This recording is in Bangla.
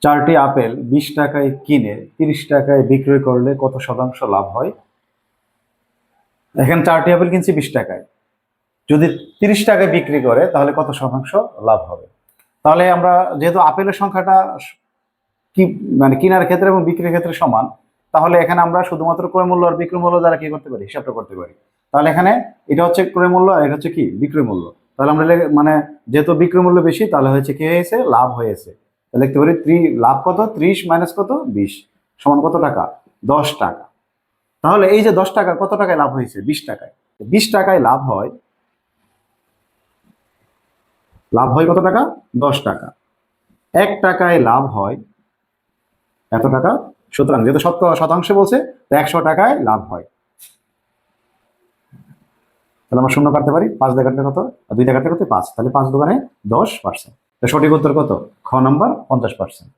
4টি আপেল 20 টাকায় কিনে 30 টাকায় বিক্রয় করলে কত শতাংশ লাভ হয়? এখানে 4টি আপেল কিনছি 20 টাকায়, যদি 30 টাকায় বিক্রি করে তাহলে কত শতাংশ লাভ হবে? তাহলে আমরা যেহেতু আপেলের সংখ্যাটা কি মানে কেনার ক্ষেত্রে এবং বিক্রির ক্ষেত্রে সমান, তাহলে এখানে আমরা শুধুমাত্র ক্রয় মূল্য আর বিক্রয় মূল্য দ্বারা কি করতে পারি, হিসাবটা করতে পারি। তাহলে এখানে এটা হচ্ছে ক্রয় মূল্য আর এটা হচ্ছে কি বিক্রয় মূল্য। তাহলে আমরা মানে যেহেতু বিক্রয় মূল্য বেশি, তাহলে হচ্ছে কি হয়েছে, লাভ হয়েছে। তাহলে লিখতে পারি লাভ কত, 30 মাইনাস কত 20 সমান কত টাকা, 10 টাকা। তাহলে এই যে 10 টাকা কত টাকায় লাভ হয়েছে, 20 টাকায়। 20 টাকায় লাভ হয়, কত টাকা, 10 টাকা। 1 টাকায় লাভ হয় এত টাকা। সুতরাং যেহেতু শতাংশে বলছে, তো 100 টাকায় লাভ হয়। তাহলে আমরা শূন্য কাটতে পারি, 5 দিয়ে কাটলে কত, আর 2 দিয়ে কাটলে কত, 5। তাহলে 5 দোকানে 10%। সঠিক উত্তর কত, খ নাম্বার 50%।